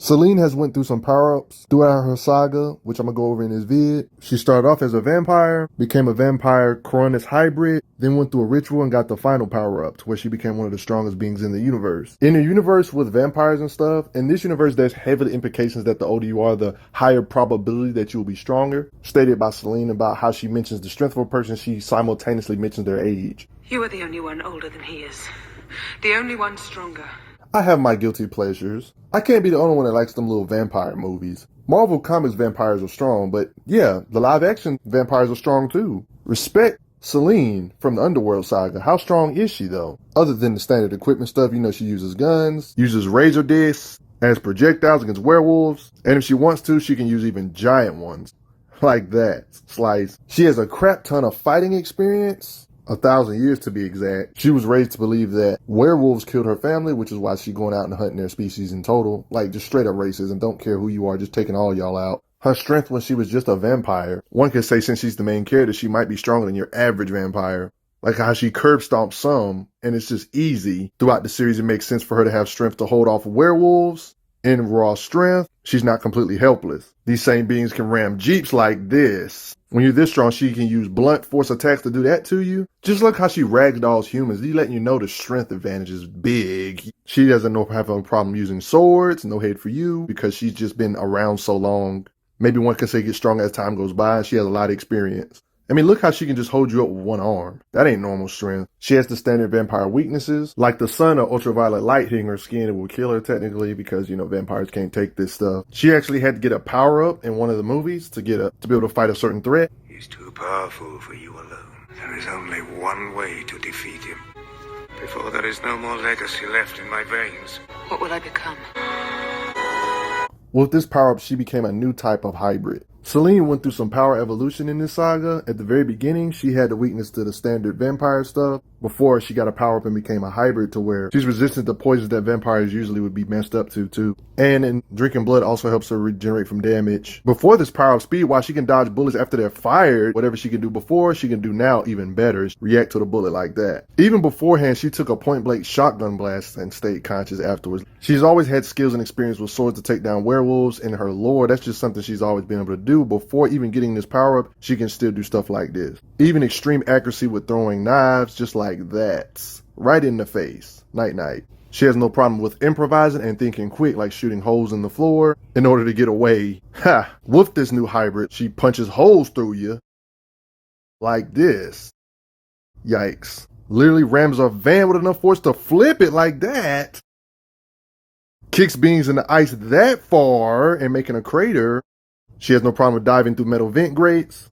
Selene has went through some power-ups throughout her saga, which I'm going to go over in this vid. She started off as a vampire, became a vampire Cronus hybrid, then went through a ritual and got the final power-up to where she became one of the strongest beings in the universe. In a universe with vampires and stuff, in this universe there's heavy implications that the older you are, the higher probability that you will be stronger. Stated by Selene about how she mentions the strength of a person, she simultaneously mentions their age. You are the only one older than he is. The only one stronger. I have my guilty pleasures. I can't be the only one that likes them little vampire movies. Marvel Comics vampires are strong, but yeah, the live action vampires are strong too. Respect Selene from the Underworld saga. How strong is she though? Other than the standard equipment stuff, you know she uses guns, uses razor discs as projectiles against werewolves, and if she wants to, she can use even giant ones. Like that. Slice. She has a crap ton of fighting experience. 1,000 years to be exact. She was raised to believe that werewolves killed her family, which is why she's going out and hunting their species in total. Like, just straight up racism. Don't care who you are, just taking all y'all out. Her strength when she was just a vampire. One could say since she's the main character, she might be stronger than your average vampire. Like how she curb stomps some, and it's just easy. Throughout the series, it makes sense for her to have strength to hold off werewolves. In raw strength, she's not completely helpless. These same beings can ram jeeps like this. When you're this strong, she can use blunt force attacks to do that to you. Just look how she ragdolls humans. He's letting you know the strength advantage is big. She doesn't have a problem using swords, no hate for you, because she's just been around so long. Maybe one can say get stronger as time goes by, and she has a lot of experience. I mean, look how she can just hold you up with one arm. That ain't normal strength. She has the standard vampire weaknesses. Like the sun or ultraviolet light hitting her skin, it will kill her technically because, you know, vampires can't take this stuff. She actually had to get a power-up in one of the movies to be able to fight a certain threat. He's too powerful for you alone. There is only one way to defeat him. Before there is no more legacy left in my veins. What will I become? With this power-up, she became a new type of hybrid. Selene went through some power evolution in this saga. At the very beginning, she had the weakness to the standard vampire stuff before she got a power-up and became a hybrid to where she's resistant to poisons that vampires usually would be messed up to too. And in drinking blood also helps her regenerate from damage. Before this power-up speed, while she can dodge bullets after they're fired, whatever she can do before, she can do now even better. React to the bullet like that. Even beforehand, she took a point-blank shotgun blast and stayed conscious afterwards. She's always had skills and experience with swords to take down werewolves. In her lore, that's just something she's always been able to do. Before even getting this power-up, she can still do stuff like this. Even extreme accuracy with throwing knives, just like that. Right in the face. Night-night. She has no problem with improvising and thinking quick, like shooting holes in the floor in order to get away. Ha! With this new hybrid, she punches holes through you. Like this. Yikes. Literally rams a van with enough force to flip it like that. Kicks beings in the ice that far and making a crater. She has no problem with diving through metal vent grates,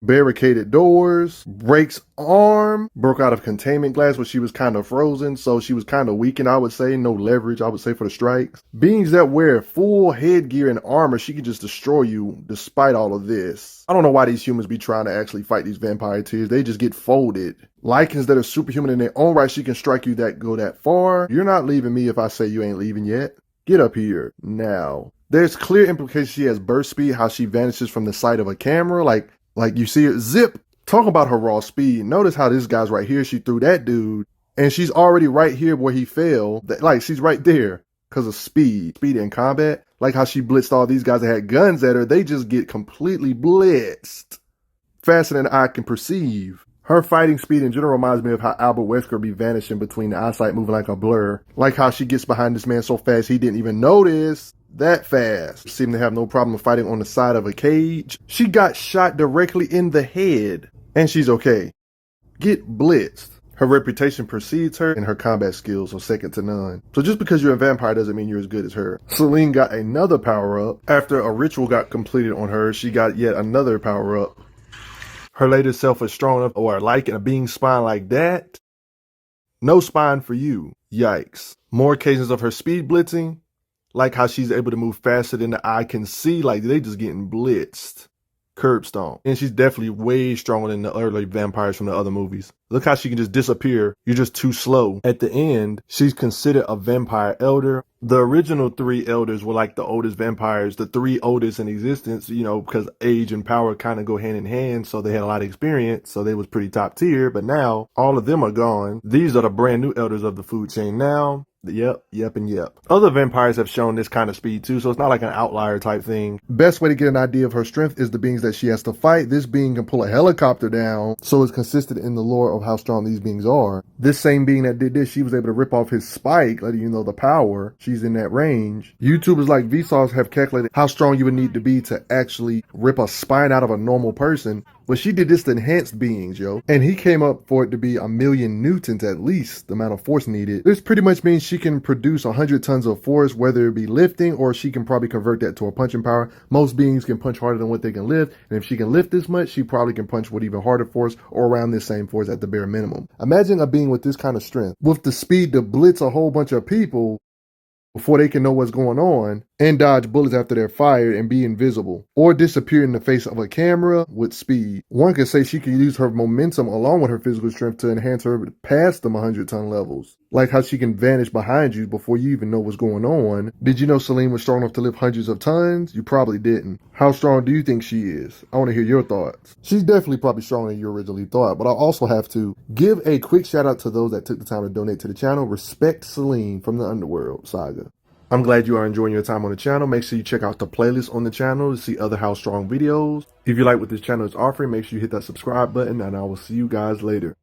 barricaded doors, breaks arm, broke out of containment glass where she was kind of frozen, so she was kind of weakened, I would say. No leverage, I would say, for the strikes. Beings that wear full headgear and armor, she can just destroy you despite all of this. I don't know why these humans be trying to actually fight these vampire tears. They just get folded. Lycans that are superhuman in their own right, she can strike you go that far. You're not leaving me if I say you ain't leaving yet. Get up here now. There's clear implication she has burst speed, how she vanishes from the sight of a camera. Like you see it zip. Talk about her raw speed. Notice how this guy's right here. She threw that dude. And she's already right here where he fell. Like, she's right there because of speed. Speed in combat. Like how she blitzed all these guys that had guns at her. They just get completely blitzed. Faster than I can perceive. Her fighting speed in general reminds me of how Albert Wesker be vanishing between the eyesight, moving like a blur. Like how she gets behind this man so fast he didn't even notice. That fast. Seemed to have no problem fighting on the side of a cage. She got shot directly in the head. And she's okay. Get blitzed. Her reputation precedes her and her combat skills are second to none. So just because you're a vampire doesn't mean you're as good as her. Selene got another power-up. After a ritual got completed on her, she got yet another power-up. Her later self is strong enough or like a being spine like that. No spine for you. Yikes. More occasions of her speed blitzing. Like how she's able to move faster than the eye can see. Like they just getting blitzed. Curb stomp. And she's definitely way stronger than the early vampires from the other movies. Look how she can just disappear. You're just too slow. At the end, she's considered a vampire elder. The original 3 elders were like the oldest vampires, the 3 oldest in existence, you know, because age and power kind of go hand in hand. So they had a lot of experience. So they was pretty top tier. But now all of them are gone. These are the brand new elders of the food chain now. Yep, and yep. Other vampires have shown this kind of speed too, so it's not like an outlier type thing. Best way to get an idea of her strength is the beings that she has to fight. This being can pull a helicopter down, so it's consistent in the lore of how strong these beings are. This same being that did this, she was able to rip off his spike, letting you know the power. She's in that range. YouTubers like Vsauce have calculated how strong you would need to be to actually rip a spine out of a normal person. But she did this to enhanced beings, yo. And he came up for it to be 1,000,000 newtons at least, the amount of force needed. This pretty much means she can produce 100 tons of force, whether it be lifting or she can probably convert that to a punching power. Most beings can punch harder than what they can lift. And if she can lift this much, she probably can punch with even harder force or around this same force at the bare minimum. Imagine a being with this kind of strength, with the speed to blitz a whole bunch of people before they can know what's going on, and dodge bullets after they're fired and be invisible, or disappear in the face of a camera with speed. One could say she can use her momentum along with her physical strength to enhance her past them 100-ton levels. Like how she can vanish behind you before you even know what's going on. Did you know Selene was strong enough to lift hundreds of tons? You probably didn't. How strong do you think she is? I want to hear your thoughts. She's definitely probably stronger than you originally thought, but I also have to give a quick shout out to those that took the time to donate to the channel. Respect Selene from the Underworld Saga. I'm glad you are enjoying your time on the channel. Make sure you check out the playlist on the channel to see other How Strong videos. If you like what this channel is offering, make sure you hit that subscribe button, and I will see you guys later.